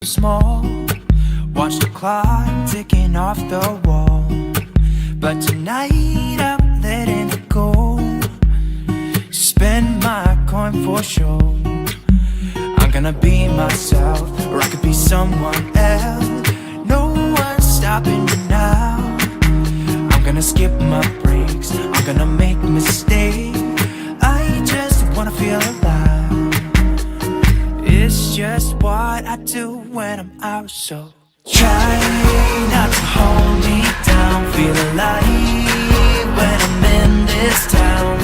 small. Watch the clock ticking off the wall. But tonight I'm letting it go. Spend my coin for sure. I'm gonna be myself, or I could be someone else. No one's stopping me now. I'm gonna skip my breaks, I'm gonna make mistakes. I just wanna feel alive. It's just what I do when I'm out, so try not to hold me down. Feel alive when I'm in this town.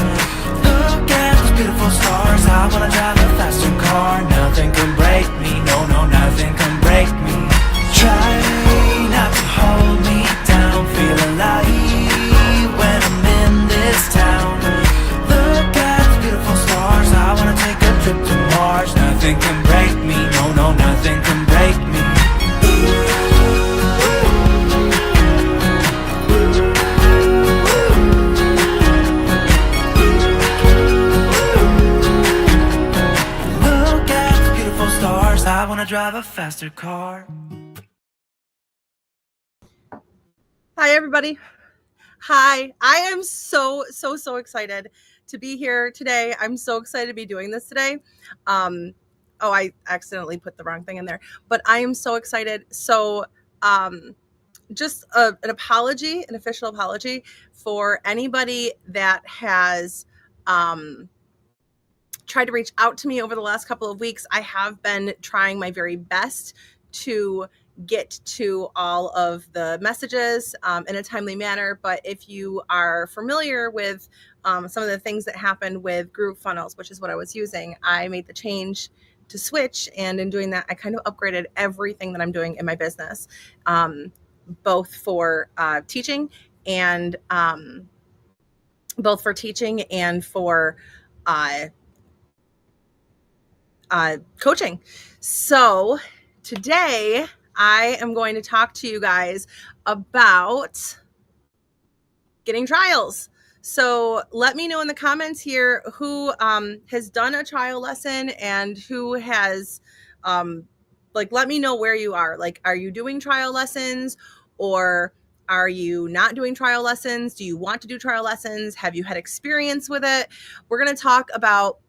Look at those beautiful stars. I wanna drive a faster car. Nothing can break me, no, no, nothing can break me. Try not to hold me down. Feel alive when I'm in this town. Look at the beautiful stars. I wanna take a trip to Mars. Nothing can break me, no, no, nothing can break me. Look at the beautiful stars. I wanna drive a faster car. Hi, everybody. Hi, I am so excited to be here today. I'm so excited to be doing this today. I accidentally put the wrong thing in there, but I am so excited. So just an apology, an official apology for anybody that has tried to reach out to me over the last couple of weeks. I have been trying my very best to get to all of the messages in a timely manner. But if you are familiar with some of the things that happened with group funnels, which is what I was using, I made the change to switch. And in doing that, I kind of upgraded everything that I'm doing in my business, both for teaching and for coaching. So today I am going to talk to you guys about getting trials. So let me know in the comments here who has done a trial lesson and who has, let me know where you are. Like, are you doing trial lessons, or are you not doing trial lessons? Do you want to do trial lessons? Have you had experience with it? We're going to talk about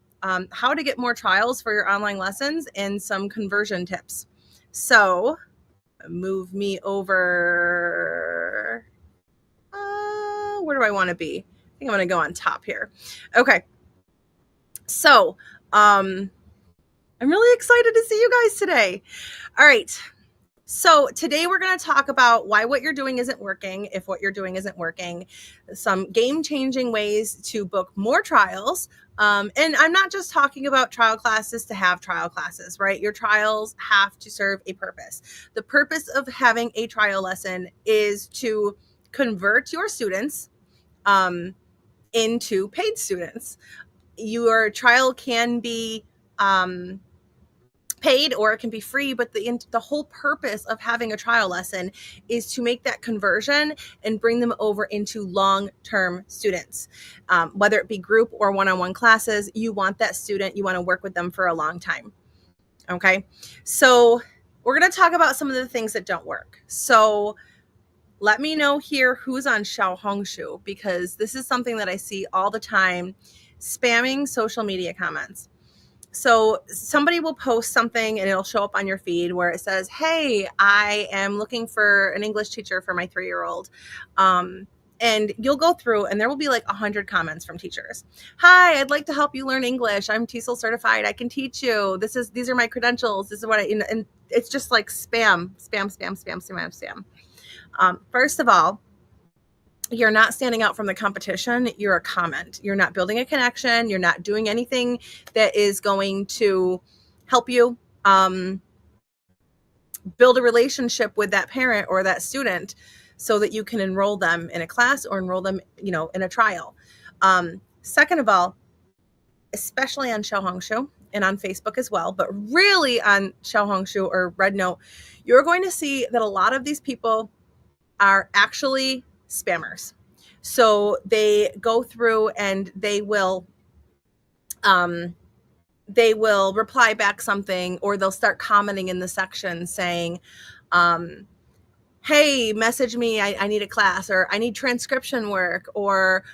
how to get more trials for your online lessons and some conversion tips. So move me over. Where do I want to be? I think I'm going to go on top here. Okay. So I'm really excited to see you guys today. All right. So today we're going to talk about why what you're doing isn't working, if what you're doing isn't working, some game-changing ways to book more trials. And I'm not just talking about trial classes to have trial classes, right? Your trials have to serve a purpose. The purpose of having a trial lesson is to convert your students into paid students. Your trial can be paid or it can be free, but the whole purpose of having a trial lesson is to make that conversion and bring them over into long-term students. Whether it be group or one-on-one classes, you want that student, you want to work with them for a long time. Okay, so we're going to talk about some of the things that don't work. So let me know here who's on Xiaohongshu, because this is something that I see all the time, spamming social media comments. So somebody will post something and it'll show up on your feed where it says, hey, I am looking for an English teacher for my 3-year-old. And you'll go through and there will be like 100 comments from teachers. Hi, I'd like to help you learn English. I'm TESOL certified. I can teach you. These are my credentials. This is what and it's just like spam. First of all, you're not standing out from the competition. You're a comment. You're not building a connection. You're not doing anything that is going to help you build a relationship with that parent or that student so that you can enroll them in a class or enroll them, in a trial. Second of all, especially on Xiaohongshu and on Facebook as well, but really on Xiaohongshu or RedNote, you're going to see that a lot of these people are actually spammers. So they go through and they will they will reply back something, or they'll start commenting in the section saying, hey, message me, I need a class, or I need transcription work, or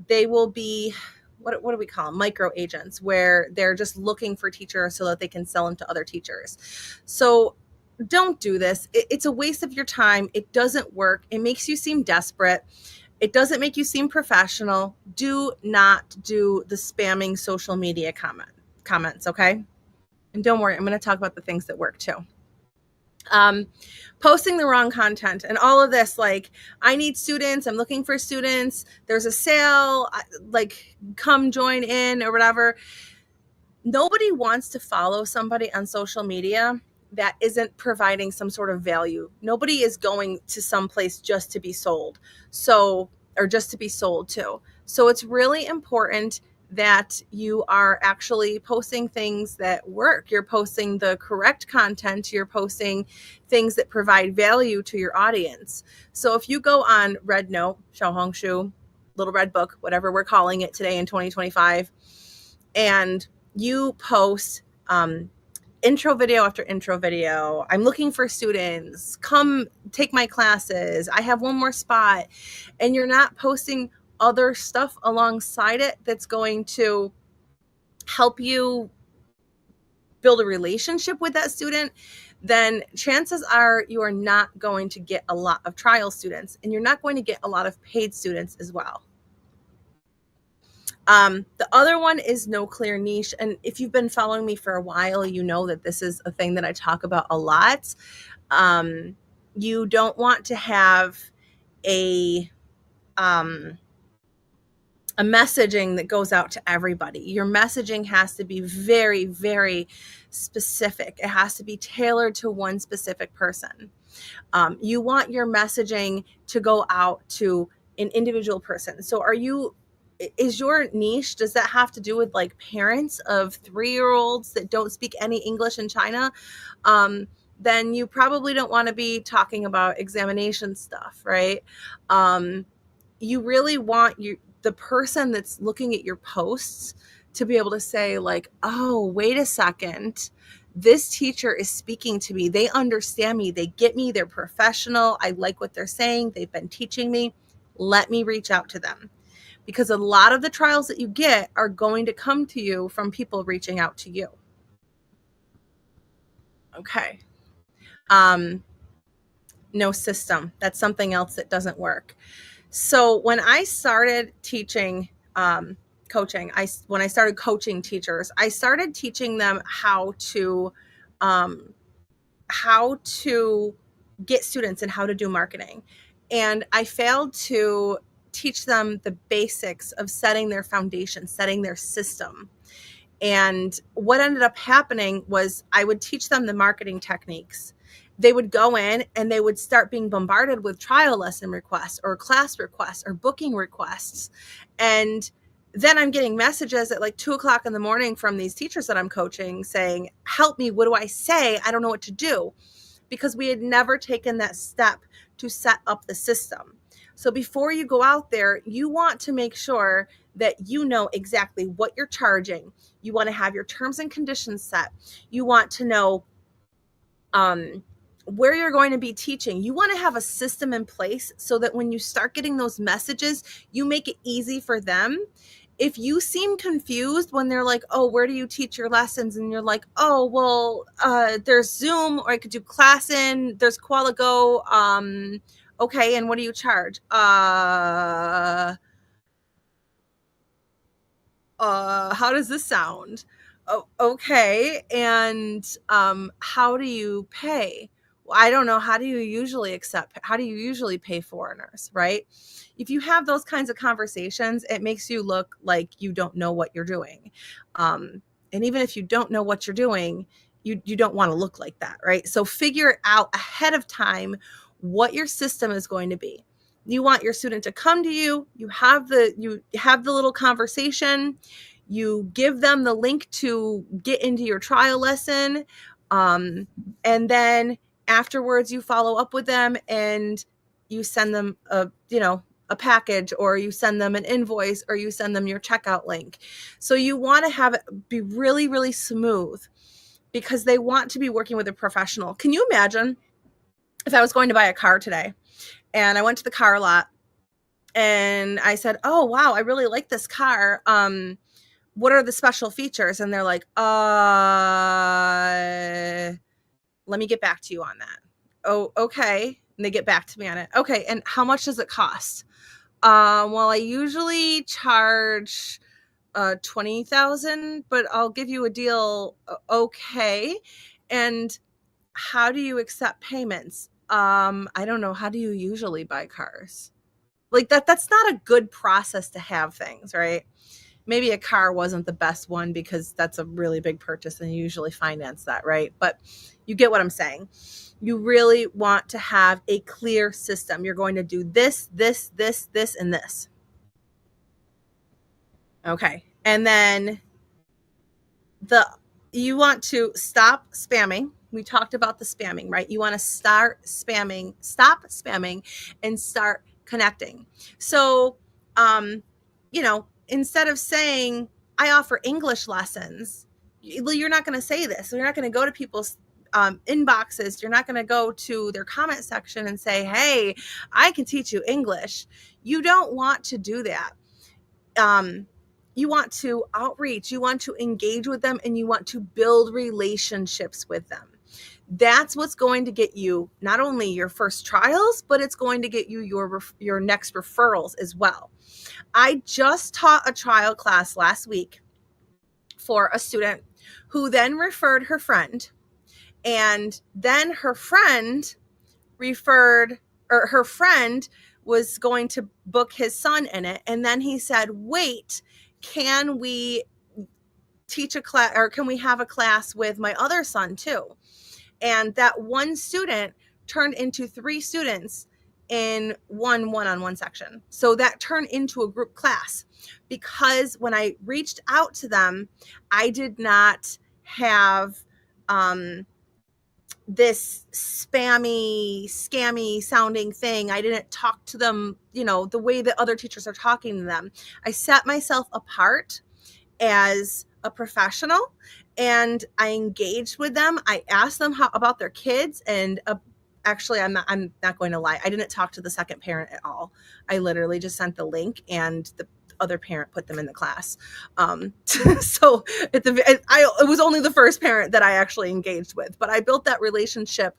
they will be, what do we call them? Micro agents, where they're just looking for teachers so that they can sell them to other teachers. So don't do this. It's a waste of your time. It doesn't work. It makes you seem desperate. It doesn't make you seem professional. Do not do the spamming social media comments, okay? And don't worry, I'm going to talk about the things that work too. Posting the wrong content and all of this, like, I need students, I'm looking for students, there's a sale, like, come join in or whatever. Nobody wants to follow somebody on social media that isn't providing some sort of value. Nobody is going to some place just to be sold. Or just to be sold to. So it's really important that you are actually posting things that work. You're posting the correct content. You're posting things that provide value to your audience. So if you go on Red Note, Xiaohongshu, Little Red Book, whatever we're calling it today in 2025, and you post intro video after intro video, I'm looking for students, come take my classes, I have one more spot, and you're not posting other stuff alongside it that's going to help you build a relationship with that student, then chances are you are not going to get a lot of trial students, and you're not going to get a lot of paid students as well. The other one is no clear niche. And if you've been following me for a while, you know that this is a thing that I talk about a lot. You don't want to have a messaging that goes out to everybody. Your messaging has to be very, very specific. It has to be tailored to one specific person. You want your messaging to go out to an individual person. So is your niche, does that have to do with like parents of 3-year-olds that don't speak any English in China? Then you probably don't want to be talking about examination stuff, right? You really want the person that's looking at your posts to be able to say like, oh, wait a second, this teacher is speaking to me. They understand me. They get me. They're professional. I like what they're saying. They've been teaching me. Let me reach out to them. Because a lot of the trials that you get are going to come to you from people reaching out to you. Okay. No system. That's something else that doesn't work. So when I started teaching coaching, when I started coaching teachers, I started teaching them how to get students and how to do marketing. And I failed to teach them the basics of setting their foundation, setting their system. And what ended up happening was I would teach them the marketing techniques. They would go in and they would start being bombarded with trial lesson requests or class requests or booking requests. And then I'm getting messages at like 2:00 in the morning from these teachers that I'm coaching saying, help me, what do I say? I don't know what to do. Because we had never taken that step to set up the system. So before you go out there, you want to make sure that you know exactly what you're charging. You want to have your terms and conditions set. You want to know where you're going to be teaching. You want to have a system in place so that when you start getting those messages, you make it easy for them. If you seem confused when they're like, oh, where do you teach your lessons? And you're like, oh, well, there's Zoom, or I could do class in, there's Koala Go. Okay, and what do you charge? How does this sound? Oh, okay. And how do you pay? Well, I don't know. How do you usually pay foreigners, right? If you have those kinds of conversations, it makes you look like you don't know what you're doing. And even if you don't know what you're doing, you don't want to look like that, right? So figure out ahead of time what your system is going to be. You want your student to come to you, you have the little conversation, you give them the link to get into your trial lesson, and then afterwards you follow up with them and you send them a a package, or you send them an invoice, or you send them your checkout link. So you want to have it be really, really smooth, because they want to be working with a professional. Can you imagine if I was going to buy a car today and I went to the car lot and I said, "Oh, wow, I really like this car. What are the special features?" And they're like, let me get back to you on that. Oh, okay. And they get back to me on it. Okay. And how much does it cost? Well, I usually charge 20,000, but I'll give you a deal. Okay. And how do you accept payments? I don't know. How do you usually buy cars? Like that's not a good process to have things, right? Maybe a car wasn't the best one because that's a really big purchase and you usually finance that, right? But you get what I'm saying. You really want to have a clear system. You're going to do this, this, this, this, and this. Okay. And then you want to stop spamming. We talked about the spamming, right? You want to stop spamming, and start connecting. So, instead of saying, I offer English lessons, you're not going to say this. So you're not going to go to people's inboxes. You're not going to go to their comment section and say, hey, I can teach you English. You don't want to do that. You want to outreach, you want to engage with them, and you want to build relationships with them. That's what's going to get you not only your first trials, but it's going to get you your next referrals as well. I just taught a trial class last week for a student who then referred her friend, and then her friend was going to book his son in it. And then he said, wait, can we teach a class, or can we have a class with my other son too? And that one student turned into 3 students in one-on-one section. So that turned into a group class, because when I reached out to them, I did not have this scammy sounding thing. I didn't talk to them, the way that other teachers are talking to them. I set myself apart as a professional, and I engaged with them. I asked them about their kids, and actually, I'm not going to lie, I didn't talk to the second parent at all. I literally just sent the link, and the other parent put them in the class. So it was only the first parent that I actually engaged with, but I built that relationship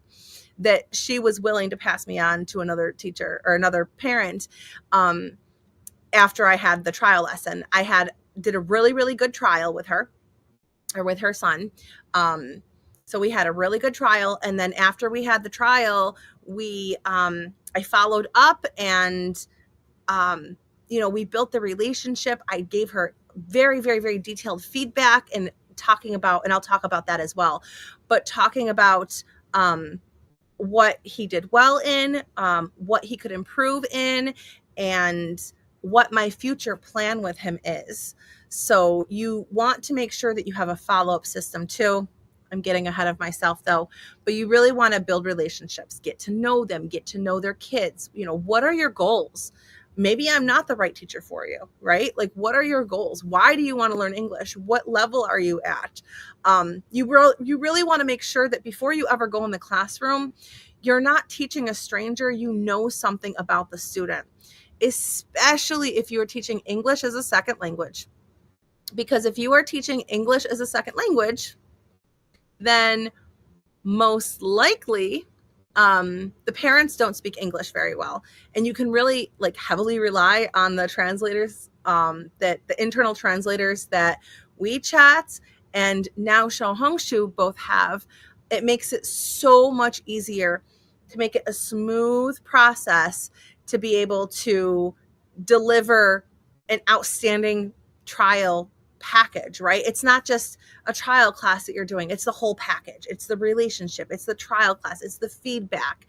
that she was willing to pass me on to another teacher or another parent. After I had the trial lesson, did a really, really good trial with her, or with her son. So we had a really good trial. And then after we had the trial, I followed up, and, we built the relationship. I gave her very, very, very detailed feedback, and I'll talk about that as well, but talking about, what he did well in, what he could improve in, and what my future plan with him is. So you want to make sure that you have a follow-up system too. I'm getting ahead of myself though, but you really want to build relationships, get to know them, get to know their kids. What are your goals? Maybe I'm not the right teacher for you, right? Like, what are your goals? Why do you want to learn English? What level are you at? You really want to make sure that before you ever go in the classroom, you're not teaching a stranger. You know something about the student, especially if you are teaching English as a second language. Because if you are teaching English as a second language, then most likely the parents don't speak English very well, and you can really heavily rely on the translators, that the internal translators that WeChat and now Xiaohongshu both have. It makes it so much easier to make it a smooth process to be able to deliver an outstanding trial package, right? It's not just a trial class that you're doing. It's the whole package. It's the relationship. It's the trial class. It's the feedback.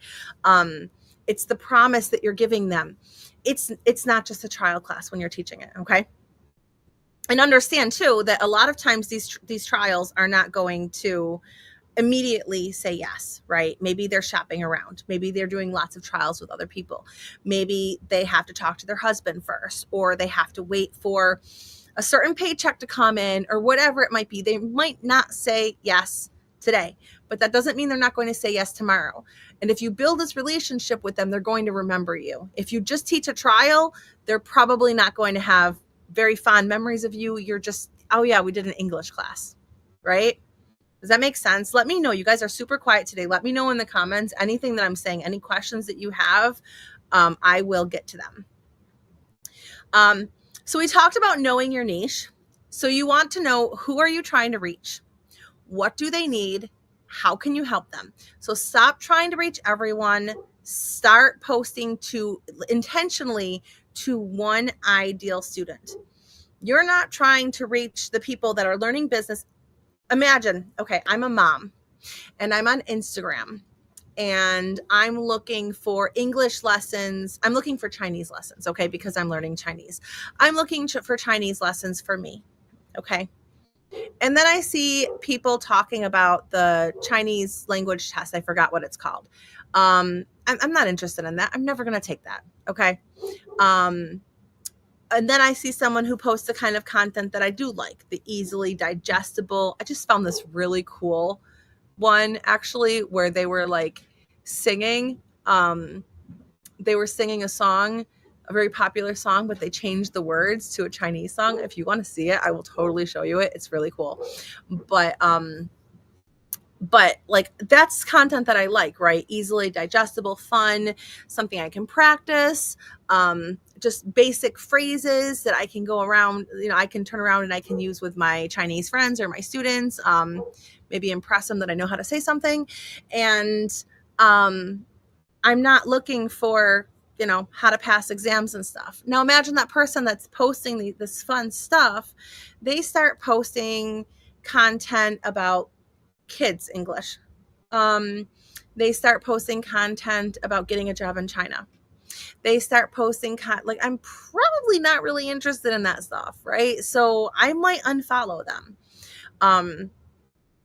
It's the promise that you're giving them. It's not just a trial class when you're teaching it. Okay. And understand too that a lot of times these trials are not going to immediately say yes, right? Maybe they're shopping around. Maybe they're doing lots of trials with other people. Maybe they have to talk to their husband first, or they have to wait for a certain paycheck to come in, or whatever it might be. They might not say yes today, but that doesn't mean they're not going to say yes tomorrow. And if you build this relationship with them, they're going to remember you. If you just teach a trial, they're probably not going to have very fond memories of you. You're just, oh yeah, we did an English class, right? Does that make sense? Let me know. You guys are super quiet today. Let me know in the comments anything that I'm saying, any questions that you have. I will get to them. So we talked about knowing your niche. So you want to know, who are you trying to reach? What do they need? How can you help them? So stop trying to reach everyone. Start posting intentionally to one ideal student. You're not trying to reach the people that are learning business. Imagine, okay, I'm a mom and I'm on Instagram and I'm looking for English lessons. I'm looking for Chinese lessons, okay, because I'm learning Chinese. I'm looking for Chinese lessons for me, okay? And then I see people talking about the Chinese language test. I forgot what it's called. I'm not interested in that. I'm never going to take that, okay? And then I see someone who posts the kind of content that I do like, the easily digestible. I just found this really cool one, actually, where they were like singing. They were singing a song, a very popular song, but they changed the words to a Chinese song. If you want to see it, I will totally show you it. It's really cool. But like, that's content that I like, right? Easily digestible, fun, something I can practice, just basic phrases that I can go around, I can turn around and I can use with my Chinese friends or my students, maybe impress them that I know how to say something. And I'm not looking for, how to pass exams and stuff. Now imagine that person that's posting this fun stuff, they start posting content about kids English. They start posting content about getting a job in China. They start posting like, I'm probably not really interested in that stuff, right? So I might unfollow them.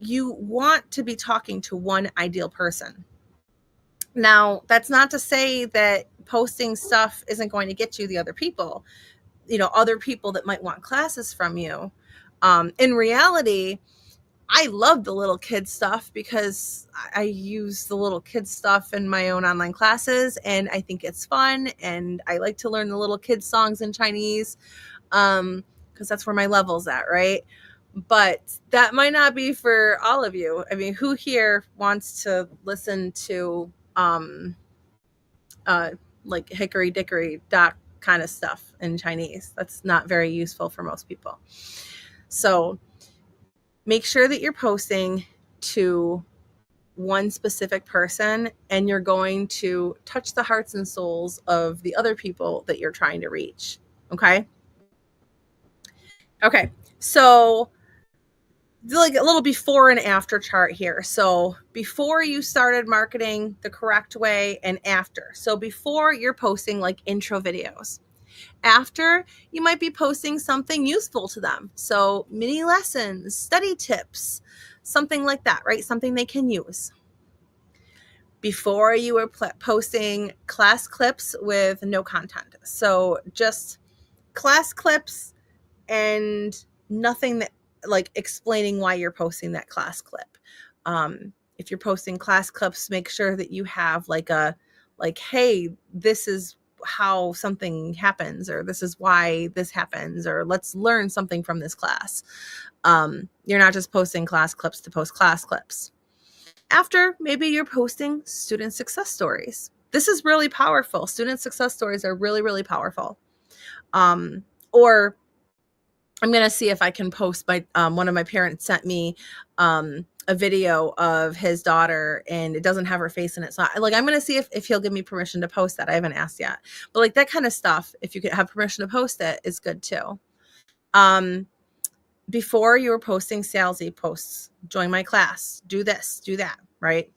You want to be talking to one ideal person. Now, that's not to say that posting stuff isn't going to get you the other people, other people that might want classes from you. In reality, I love the little kid stuff because I use the little kid stuff in my own online classes, and I think it's fun, and I like to learn the little kid songs in Chinese because that's where my level's at, right? But that might not be for all of you. I mean, who here wants to listen to like hickory dickory dock kind of stuff in Chinese? That's not very useful for most people. So make sure that you're posting to one specific person, and you're going to touch the hearts and souls of the other people that you're trying to reach. Okay. So like a little before and after chart here. So before you started marketing the correct way, and after. So before, you're posting like intro videos. After, you might be posting something useful to them. So mini lessons, study tips, something like that, right? Something they can use. Before, you were posting class clips with no content. So just class clips and nothing that like explaining why you're posting that class clip. If you're posting class clips, make sure that you have like hey, this is how something happens, or this is why this happens, or let's learn something from this class. You're not just posting class clips to post class clips. After, maybe you're posting student success stories. This is really powerful. Student success stories are really, really powerful. Or I'm going to see if I can post one of my parents sent me a video of his daughter, and it doesn't have her face in it. So I'm going to see if he'll give me permission to post that. I haven't asked yet, but like that kind of stuff, if you could have permission to post it, is good too. Before, you were posting salesy posts, join my class, do this, do that, right?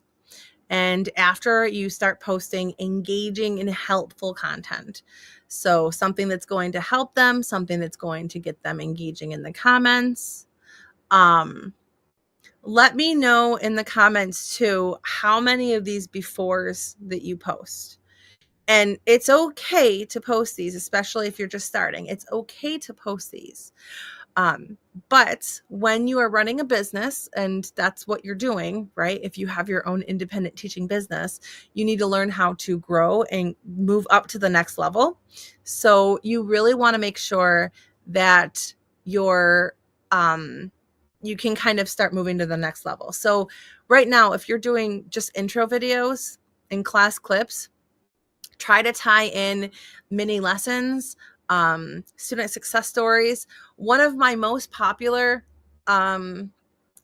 And after, you start posting engaging and helpful content. So something that's going to help them, something that's going to get them engaging in the comments. Let me know in the comments too how many of these befores that you post. And it's okay to post these, especially if you're just starting. It's okay to post these. But when you are running a business, and that's what you're doing, right? If you have your own independent teaching business, you need to learn how to grow and move up to the next level. So you really want to make sure that you're, you can kind of start moving to the next level. So right now, if you're doing just intro videos and class clips, try to tie in mini lessons, student success stories. One of my most popular videos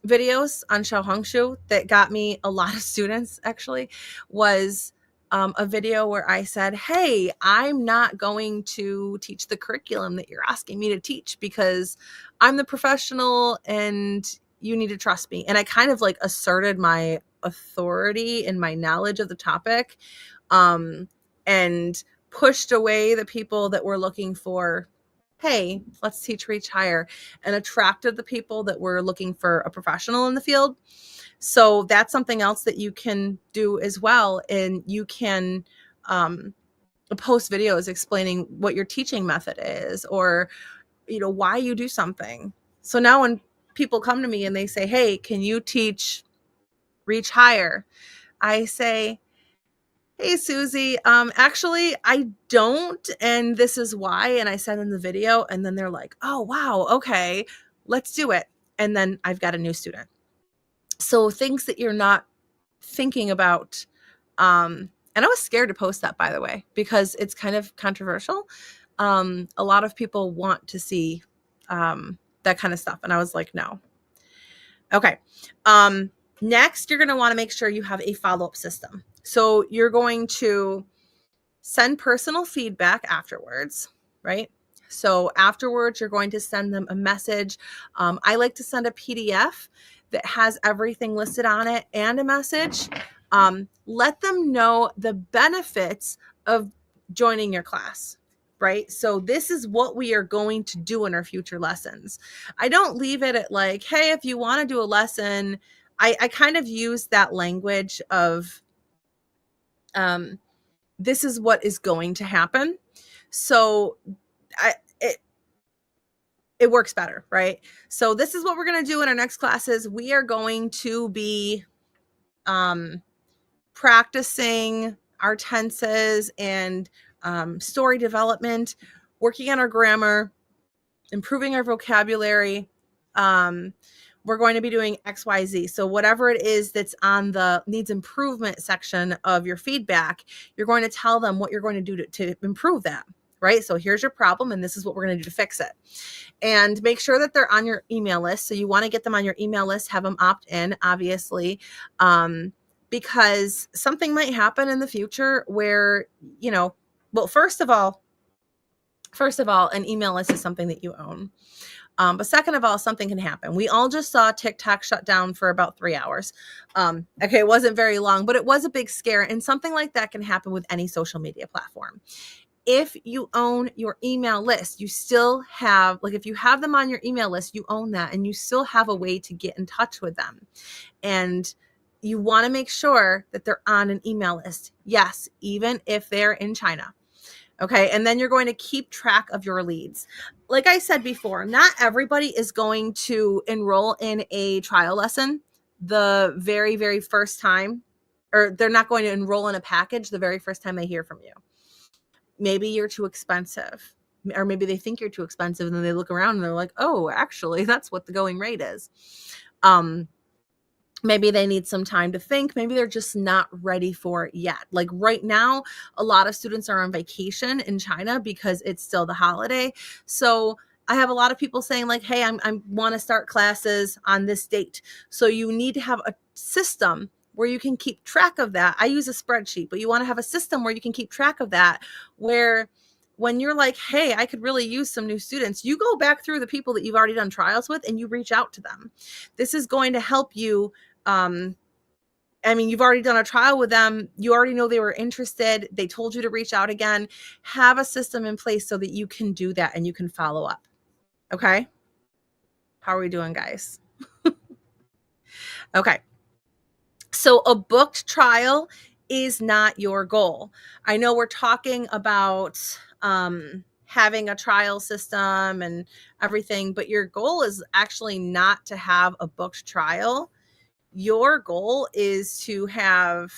on Xiaohongshu that got me a lot of students actually was a video where I said, hey, I'm not going to teach the curriculum that you're asking me to teach because I'm the professional and you need to trust me. And I kind of like asserted my authority and my knowledge of the topic, and pushed away the people that were looking for, hey, let's teach reach higher, and attracted the people that were looking for a professional in the field. So that's something else that you can do as well. And you can post videos explaining what your teaching method is, or, you know, why you do something. So now when people come to me and they say, hey, can you teach reach higher? I say, hey, Susie, actually, I don't, and this is why. And I send them the video, and then they're like, oh, wow, okay, let's do it. And then I've got a new student. So things that you're not thinking about. And I was scared to post that, by the way, because it's kind of controversial. A lot of people want to see that kind of stuff. And I was like, no. Okay. Next, you're going to want to make sure you have a follow-up system. So you're going to send personal feedback afterwards, right? So afterwards, you're going to send them a message. I like to send a PDF that has everything listed on it and a message. Let them know the benefits of joining your class, right? So this is what we are going to do in our future lessons. I don't leave it at like, hey, if you want to do a lesson, I kind of use that language of, this is what is going to happen. So it works better, right? So this is what we're going to do in our next classes. We are going to be practicing our tenses and story development, working on our grammar, improving our vocabulary. We're going to be doing XYZ. So whatever it is that's on the needs improvement section of your feedback, you're going to tell them what you're going to do to improve that, right? So here's your problem, and this is what we're going to do to fix it. And make sure that they're on your email list. So you want to get them on your email list, have them opt in, obviously, because something might happen in the future where, you know, well, first of all, an email list is something that you own. But second of all, something can happen. We all just saw TikTok shut down for about 3 hours. Okay, it wasn't very long, but it was a big scare. And something like that can happen with any social media platform. If you own your email list, you still have, like, if you have them on your email list, you own that, and you still have a way to get in touch with them. And you want to make sure that they're on an email list. Yes, even if they're in China. Okay. And then you're going to keep track of your leads. Like I said before, not everybody is going to enroll in a trial lesson the very, very first time, or they're not going to enroll in a package the very first time they hear from you. Maybe you're too expensive, or maybe they think you're too expensive, and then they look around and they're like, oh, actually, that's what the going rate is. Maybe they need some time to think. Maybe they're just not ready for it yet. Like right now, a lot of students are on vacation in China because it's still the holiday. So I have a lot of people saying like, hey, I want to start classes on this date. So you need to have a system where you can keep track of that. I use a spreadsheet, but you want to have a system where you can keep track of that, where when you're like, hey, I could really use some new students, you go back through the people that you've already done trials with and you reach out to them. This is going to help you. I mean, you've already done a trial with them. You already know they were interested. They told you to reach out again. Have a system in place so that you can do that and you can follow up. Okay. How are we doing, guys? Okay. So a booked trial is not your goal. I know we're talking about having a trial system and everything, but your goal is actually not to have a booked trial. Your goal is to have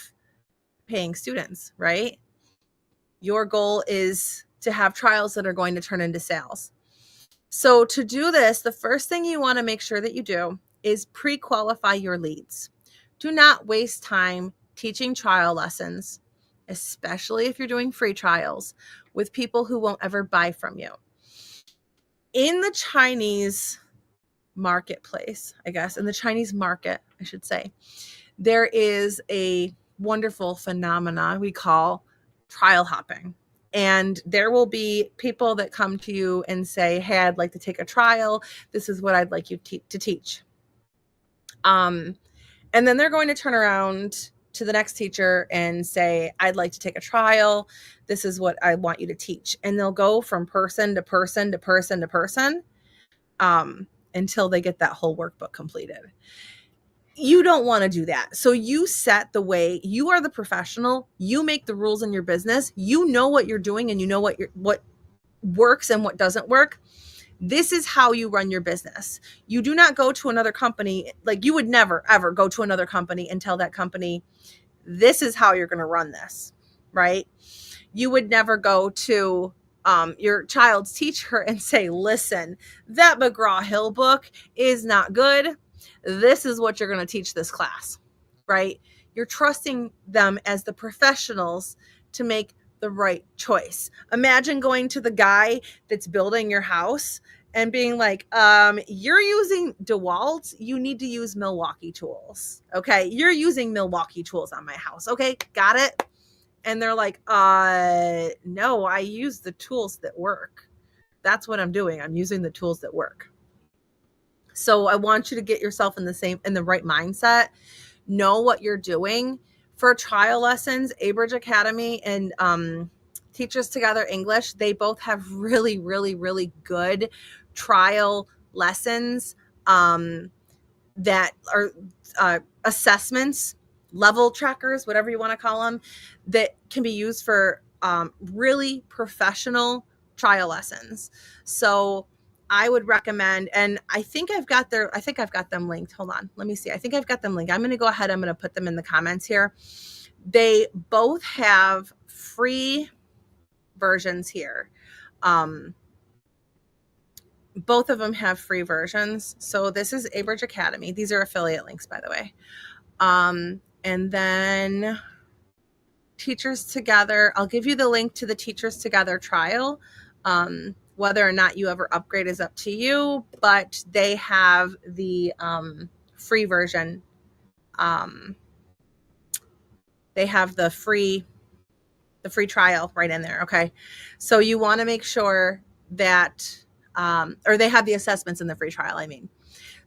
paying students, right? Your goal is to have trials that are going to turn into sales. So to do this, the first thing you want to make sure that you do is pre-qualify your leads. Do not waste time teaching trial lessons, especially if you're doing free trials, with people who won't ever buy from you. In the Chinese marketplace, I guess, in the Chinese market, I should say, there is a wonderful phenomenon we call trial hopping. And there will be people that come to you and say, hey, I'd like to take a trial. This is what I'd like you to teach. And then they're going to turn around to the next teacher and say, I'd like to take a trial. This is what I want you to teach. And they'll go from person to person to person to person until they get that whole workbook completed. You don't want to do that. So you set the way. You are the professional. You make the rules in your business. You know what you're doing and you know what works and what doesn't work. This is how you run your business. You do not go to another company. Like, you would never, ever go to another company and tell that company, this is how you're going to run this, right? You would never go to your child's teacher and say, listen, that McGraw-Hill book is not good. This is what you're going to teach this class, right? You're trusting them as the professionals to make the right choice. Imagine going to the guy that's building your house and being like, you're using DeWalt, you need to use Milwaukee tools. Okay, you're using Milwaukee tools on my house. Okay, got it? And they're like, no, I use the tools that work. That's what I'm doing. I'm using the tools that work. So I want you to get yourself in the right mindset. Know what you're doing. For trial lessons, Abridge Academy and Teachers Together English, they both have really, really, really good trial lessons that are assessments, level trackers, whatever you want to call them, that can be used for really professional trial lessons. So I would recommend, and I think I've got them linked. Hold on. Let me see. I think I've got them linked. I'm going to go ahead. I'm going to put them in the comments here. They both have free versions here. Both of them have free versions. So this is Abridge Academy. These are affiliate links, by the way. And then Teachers Together, I'll give you the link to the Teachers Together trial. Whether or not you ever upgrade is up to you, but they have the free version. They have the free trial right in there. Okay. So you want to make sure that, or they have the assessments in the free trial, I mean.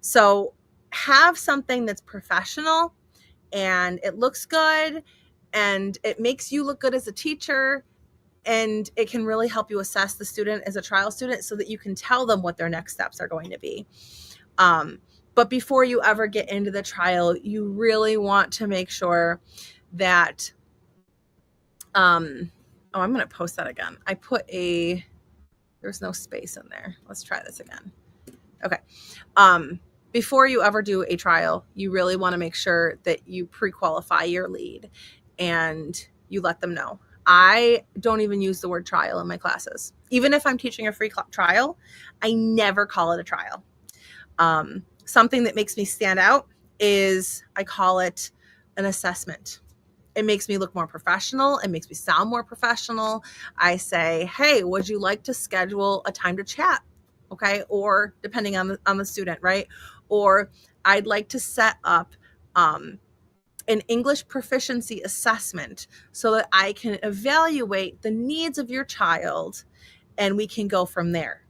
So have something that's professional and it looks good and it makes you look good as a teacher, and it can really help you assess the student as a trial student so that you can tell them what their next steps are going to be. But before you ever get into the trial, you really want to make sure that, I'm going to post that again. I put there's no space in there. Let's try this again. Okay. Before you ever do a trial, you really want to make sure that you pre-qualify your lead and you let them know. I don't even use the word trial in my classes. Even if I'm teaching a free trial, I never call it a trial. Something that makes me stand out is I call it an assessment. It makes me look more professional. It makes me sound more professional. I say, hey, would you like to schedule a time to chat? Okay. Or depending on the student, right? Or I'd like to set up an English proficiency assessment so that I can evaluate the needs of your child and we can go from there.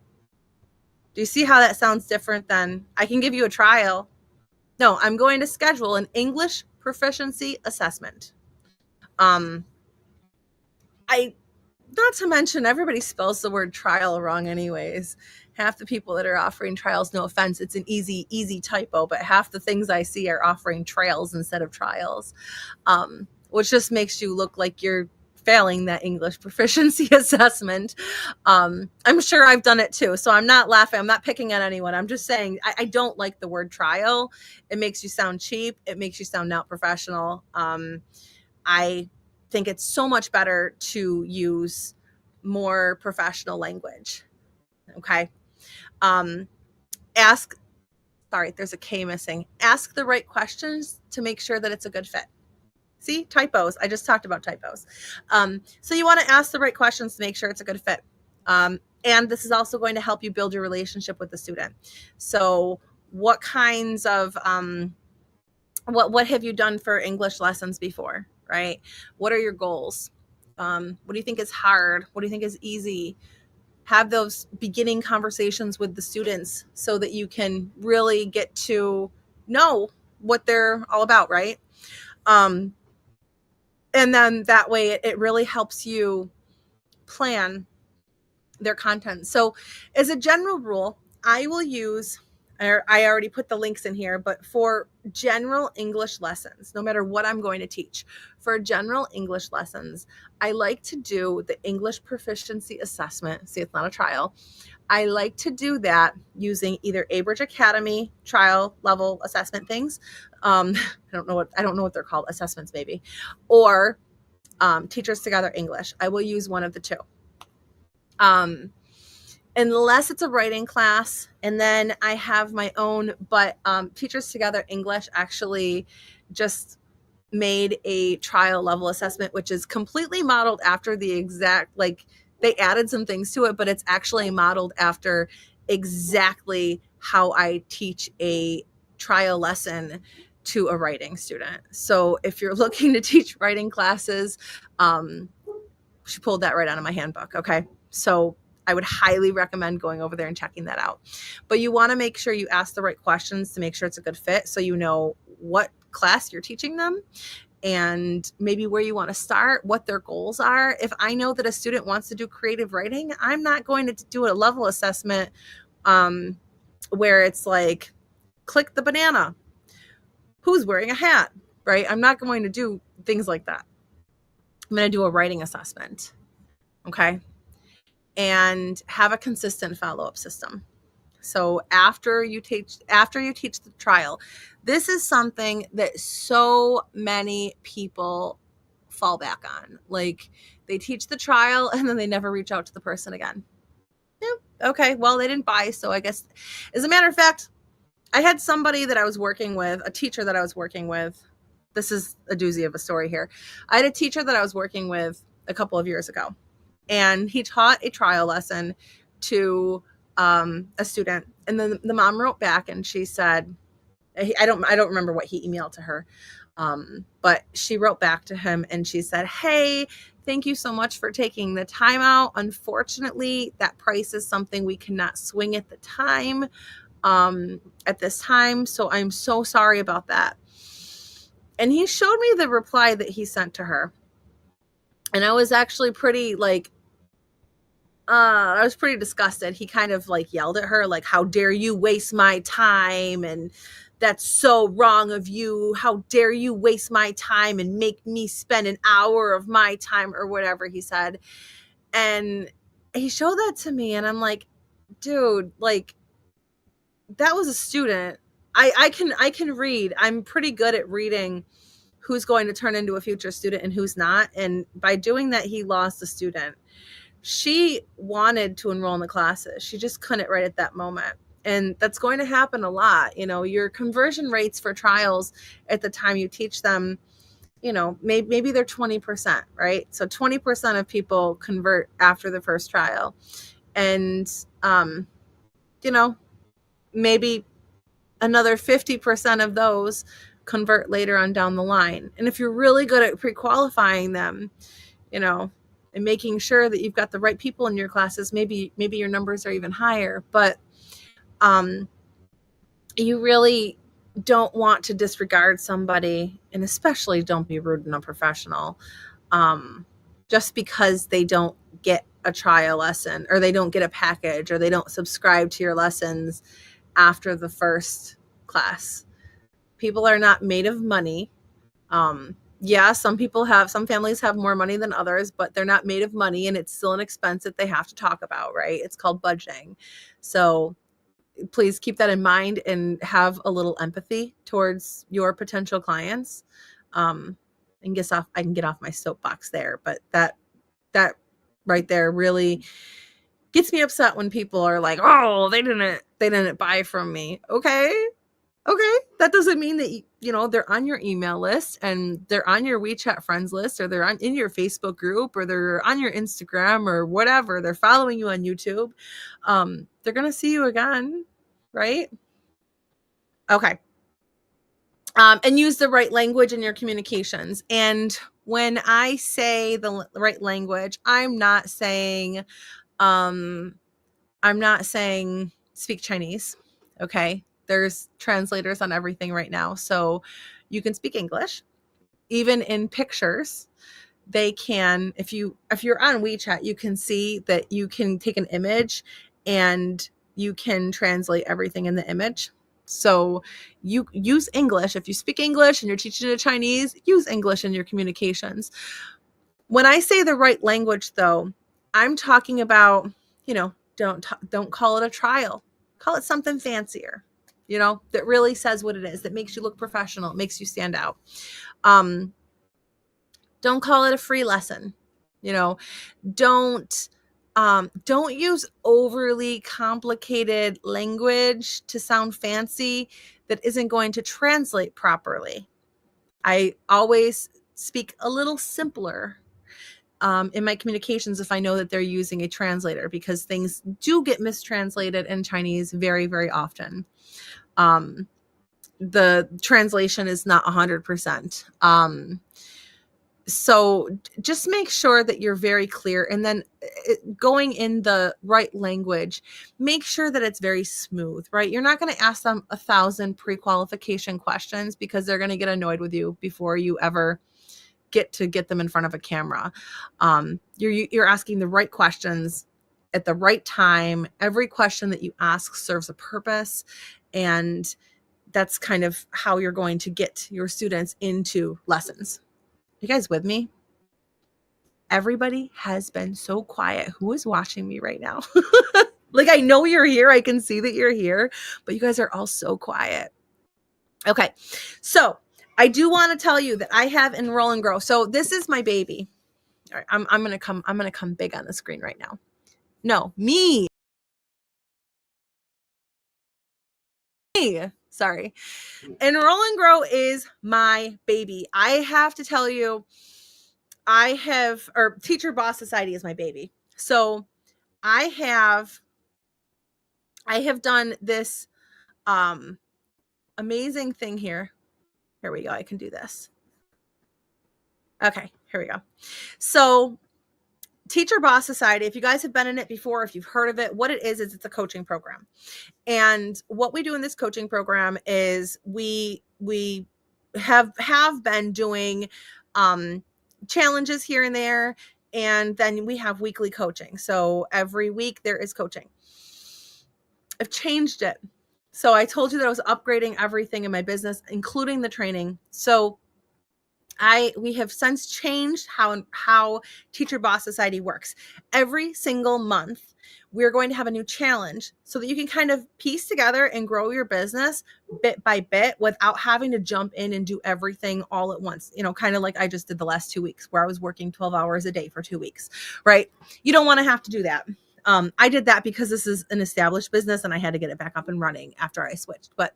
Do you see how that sounds different than I can give you a trial? No, I'm going to schedule an English proficiency assessment. I Not to mention, everybody spells the word trial wrong anyways. Half the people that are offering trials, no offense, it's an easy typo, but half the things I see are offering trails instead of trials, which just makes you look like you're failing that English proficiency assessment. I'm sure I've done it too, so I'm not laughing. I'm not picking at anyone. I'm just saying I don't like the word trial. It makes you sound cheap. It makes you sound not professional. I think it's so much better to use more professional language. Okay. Um, ask, sorry, there's a K missing. Ask the right questions to make sure that it's a good fit. See, typos. I just talked about typos. So you want to ask the right questions to make sure it's a good fit. And this is also going to help you build your relationship with the student. So what kinds of, what have you done for English lessons before, right? What are your goals? What do you think is hard? What do you think is easy? Have those beginning conversations with the students so that you can really get to know what they're all about, right? And then that way it really helps you plan their content. So as a general rule, I will use, I already put the links in here, but for general English lessons, no matter what I'm going to teach, for general English lessons, I like to do the English proficiency assessment. See, it's not a trial. I like to do that using either Abridge Academy trial level assessment things. I don't know what they're called, assessments maybe, or Teachers Together English. I will use one of the two. Unless it's a writing class, and then I have my own, but Teachers Together English actually just made a trial level assessment, which is completely modeled after the exact, like they added some things to it, but it's actually modeled after exactly how I teach a trial lesson to a writing student. So if you're looking to teach writing classes, she pulled that right out of my handbook. Okay. So I would highly recommend going over there and checking that out. But you want to make sure you ask the right questions to make sure it's a good fit, so you know what class you're teaching them and maybe where you want to start, what their goals are. If I know that a student wants to do creative writing, I'm not going to do a level assessment where it's like, click the banana, who's wearing a hat, right? I'm not going to do things like that. I'm going to do a writing assessment. Okay. And have a consistent follow-up system. So after you teach the trial, this is something that so many people fall back on. Like, they teach the trial and then they never reach out to the person again. Yeah, okay, well, they didn't buy, so I guess, as a matter of fact, I had somebody that I was working with, a teacher that I was working with. This is a doozy of a story here. I had a teacher that I was working with a couple of years ago, and he taught a trial lesson to a student, and then the mom wrote back and she said, I don't remember what he emailed to her, but she wrote back to him and she said, hey, thank you so much for taking the time out. Unfortunately, that price is something we cannot swing at the time, at this time, so I'm so sorry about that. And he showed me the reply that he sent to her, and I was actually pretty like, I was pretty disgusted. He kind of like yelled at her, like, how dare you waste my time? And that's so wrong of you. How dare you waste my time and make me spend an hour of my time, or whatever he said. And he showed that to me, and I'm like, dude, like, that was a student. I can read. I'm pretty good at reading who's going to turn into a future student and who's not. And by doing that, he lost a student. She wanted to enroll in the classes. She just couldn't right at that moment. And that's going to happen a lot. You know, your conversion rates for trials at the time you teach them, you know, maybe they're 20%, right? So 20% of people convert after the first trial. And, you know, maybe another 50% of those convert later on down the line. And if you're really good at pre-qualifying them, you know, and making sure that you've got the right people in your classes, maybe your numbers are even higher. But you really don't want to disregard somebody, and especially don't be rude and unprofessional, just because they don't get a trial lesson, or they don't get a package, or they don't subscribe to your lessons after the first class. People are not made of money. Yeah, some families have more money than others, but they're not made of money, and it's still an expense that they have to talk about, right? It's called budgeting. So please keep that in mind and have a little empathy towards your potential clients. And I can get off my soapbox there, but that right there really gets me upset when people are like, oh, they didn't buy from me. Okay. That doesn't mean that, they're on your email list, and they're on your WeChat friends list, or they're in your Facebook group, or they're on your Instagram, or whatever. They're following you on YouTube. They're going to see you again. Right? Okay. And use the right language in your communications. And when I say the right language, I'm not saying speak Chinese. Okay. There's translators on everything right now. So you can speak English. Even in pictures, they can, if you're on WeChat, you can see that you can take an image and you can translate everything in the image. So you use English. If you speak English and you're teaching a Chinese, use English in your communications. When I say the right language, though, I'm talking about, don't call it a trial. Call it something fancier, that really says what it is, that makes you look professional, makes you stand out. Don't call it a free lesson. Don't use overly complicated language to sound fancy that isn't going to translate properly. I always speak a little simpler in my communications if I know that they're using a translator, because things do get mistranslated in Chinese very, very often. The translation is not 100%. So just make sure that you're very clear, and then going in the right language, make sure that it's very smooth, right? You're not going to ask them 1,000 pre-qualification questions, because they're going to get annoyed with you before you ever get them in front of a camera. You're asking the right questions at the right time. Every question that you ask serves a purpose, and that's kind of how you're going to get your students into lessons. You guys with me? Everybody has been so quiet. Who is watching me right now? Like, I know you're here. I can see that you're here, but you guys are all so quiet. Okay. So I do want to tell you that I have Enroll and Grow. So this is my baby. All right, I'm going to come big on the screen right now. No, me. Sorry. Enroll and Grow is my baby. I have to tell you, Teacher Boss Society is my baby. So I have done this amazing thing here. Here we go. I can do this. Okay, here we go. So Teacher Boss Society, if you guys have been in it before, if you've heard of it, what it is it's a coaching program. And what we do in this coaching program is we have been doing challenges here and there, and then we have weekly coaching. So every week there is coaching. I've changed it. So I told you that I was upgrading everything in my business, including the training. So we have since changed how Teacher Boss Society works. Every single month, we're going to have a new challenge so that you can kind of piece together and grow your business bit by bit without having to jump in and do everything all at once. Kind of like I just did the last 2 weeks, where I was working 12 hours a day for 2 weeks, right? You don't want to have to do that. I did that because this is an established business and I had to get it back up and running after I switched. But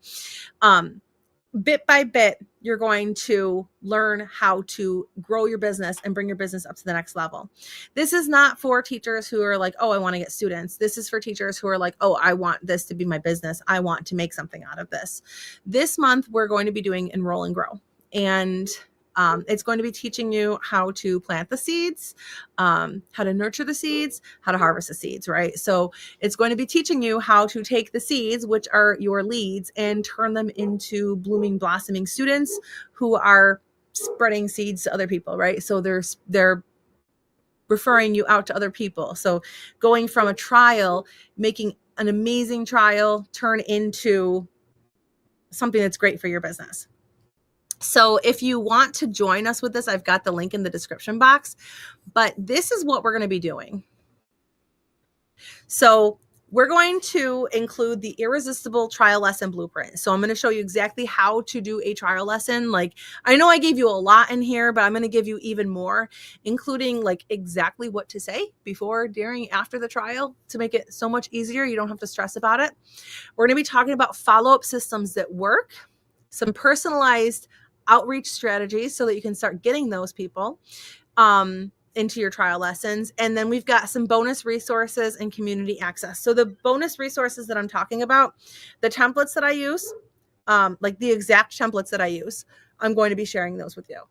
bit by bit, you're going to learn how to grow your business and bring your business up to the next level. This is not for teachers who are like, oh, I want to get students. This is for teachers who are like, oh, I want this to be my business. I want to make something out of this. This month, we're going to be doing Enroll and Grow. And it's going to be teaching you how to plant the seeds, how to nurture the seeds, how to harvest the seeds, right? So it's going to be teaching you how to take the seeds, which are your leads, and turn them into blooming, blossoming students who are spreading seeds to other people, right? So they're referring you out to other people. So going from a trial, making an amazing trial turn into something that's great for your business. So if you want to join us with this, I've got the link in the description box, but this is what we're going to be doing. So we're going to include the irresistible trial lesson blueprint. So I'm going to show you exactly how to do a trial lesson. Like, I know I gave you a lot in here, but I'm going to give you even more, including like exactly what to say before, during, after the trial to make it so much easier. You don't have to stress about it. We're going to be talking about follow-up systems that work, some personalized outreach strategies so that you can start getting those people into your trial lessons. And then we've got some bonus resources and community access. So the bonus resources that I'm talking about, the templates that I use, like the exact templates that I use, I'm going to be sharing those with you.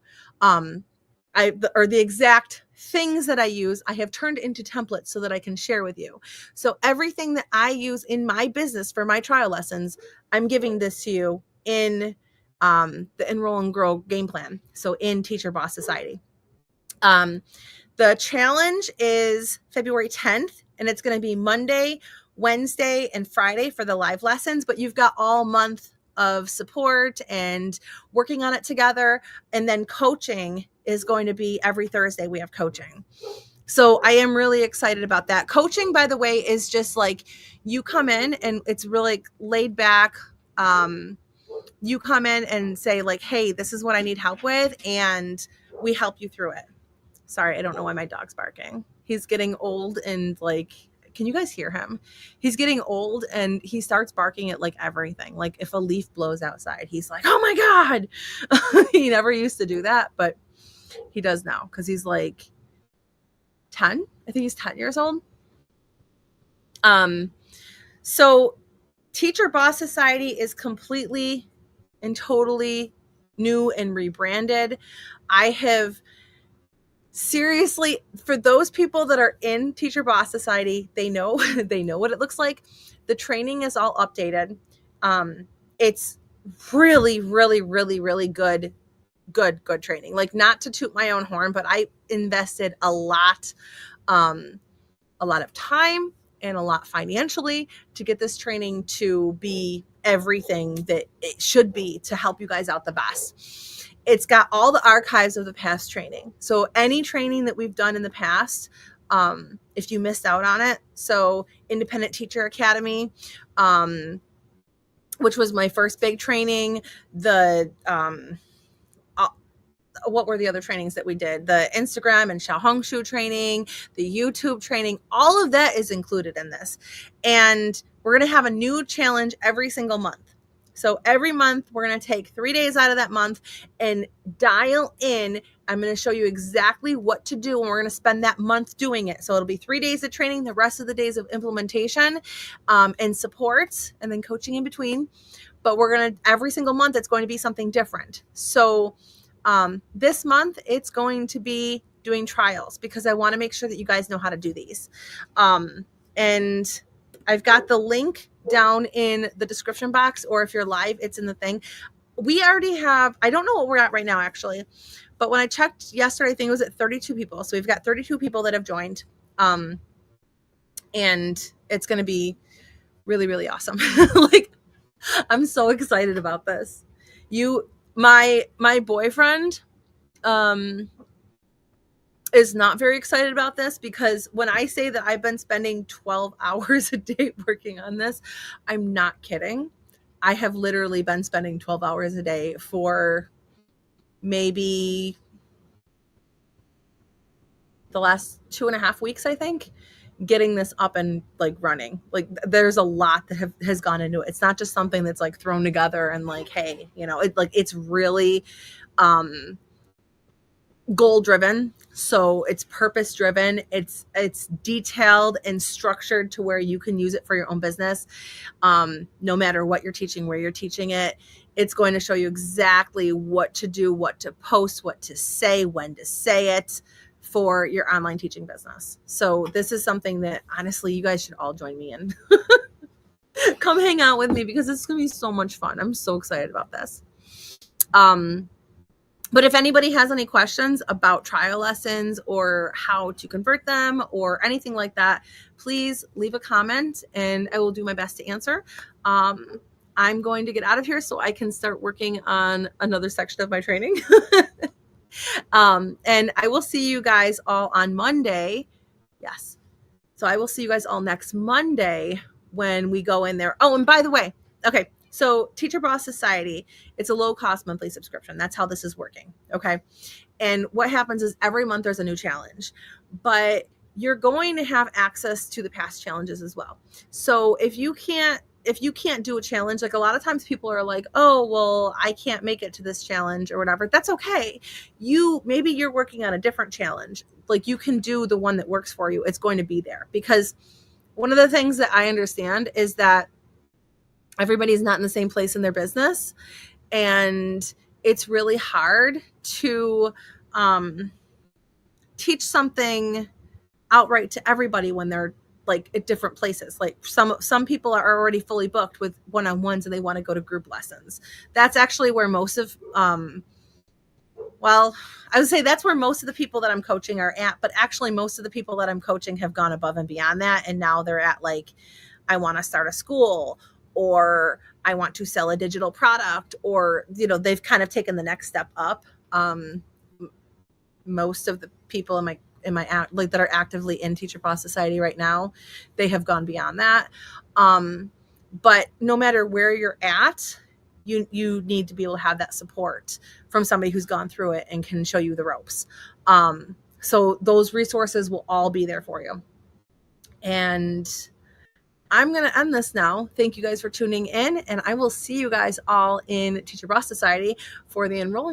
Or the exact things that I use, I have turned into templates so that I can share with you. So everything that I use in my business for my trial lessons, I'm giving this to you in the Enroll and Grow game plan. So in Teacher Boss Society. The challenge is February 10th, and it's going to be Monday, Wednesday, and Friday for the live lessons, but you've got all month of support and working on it together. And then coaching is going to be every Thursday. We have coaching. So I am really excited about that. Coaching, by the way, is just like you come in and it's really laid back. You come in and say like, hey, this is what I need help with. And we help you through it. Sorry, I don't know why my dog's barking. He's getting old and like, can you guys hear him? He's getting old and he starts barking at like everything. Like if a leaf blows outside, he's like, oh my God. He never used to do that, but he does now because he's like 10. I think he's 10 years old. So Teacher Boss Society is completely and totally new and rebranded. I have seriously, for those people that are in Teacher Boss Society, they know what it looks like. The training is all updated. It's really, really, really, really good training. Like, not to toot my own horn, but I invested a lot of time and a lot financially to get this training to be everything that it should be to help you guys out the best. It's got all the archives of the past training. So any training that we've done in the past, if you missed out on it, so Independent Teacher Academy, which was my first big training, what were the other trainings that we did? The Instagram and Xiaohongshu training, the YouTube training, all of that is included in this. And we're going to have a new challenge every single month. So every month we're going to take 3 days out of that month and dial in. I'm going to show you exactly what to do, and we're going to spend that month doing it. So it'll be 3 days of training, the rest of the days of implementation and support, and then coaching in between. But we're going to, every single month, it's going to be something different. So this month it's going to be doing trials because I want to make sure that you guys know how to do these. And I've got the link down in the description box, or if you're live, it's in the thing. We already have, I don't know what we're at right now actually, but when I checked yesterday, I think it was at 32 people. So we've got 32 people that have joined. And it's going to be really, really awesome. Like, I'm so excited about this. My boyfriend is not very excited about this because when I say that I've been spending 12 hours a day working on this, I'm not kidding. I have literally been spending 12 hours a day for maybe the last 2.5 weeks, I think, getting this up and like running. Like, there's a lot that has gone into it. It's not just something that's like thrown together and like, hey, it's really goal driven. So it's purpose driven. It's detailed and structured to where you can use it for your own business. No matter what you're teaching, where you're teaching it, it's going to show you exactly what to do, what to post, what to say, when to say it for your online teaching business. So this is something that honestly, you guys should all join me in. Come hang out with me because it's going to be so much fun. I'm so excited about this. But if anybody has any questions about trial lessons or how to convert them or anything like that, please leave a comment and I will do my best to answer. I'm going to get out of here so I can start working on another section of my training. And I will see you guys all on Monday. Yes. So I will see you guys all next Monday when we go in there. Oh, and by the way, okay. So Teacher Boss Society, it's a low cost monthly subscription. That's how this is working. Okay. And what happens is every month there's a new challenge, but you're going to have access to the past challenges as well. So if you can't do a challenge, like a lot of times people are like, oh, well, I can't make it to this challenge or whatever. That's okay. Maybe you're working on a different challenge. Like you can do the one that works for you. It's going to be there, because one of the things that I understand is that everybody's not in the same place in their business. And it's really hard to teach something outright to everybody when they're like at different places. Like some people are already fully booked with one-on-ones and they want to go to group lessons. That's actually where most of well, I would say that's where most of the people that I'm coaching are at, but actually most of the people that I'm coaching have gone above and beyond that. And now they're at like, I want to start a school, or I want to sell a digital product, or, you know, they've kind of taken the next step up. Most of the people in my like that are actively in Teacher Boss Society right now, they have gone beyond that. But no matter where you're at, you need to be able to have that support from somebody who's gone through it and can show you the ropes. So those resources will all be there for you. And I'm going to end this now. Thank you guys for tuning in, and I will see you guys all in Teacher Boss Society for the Enroll and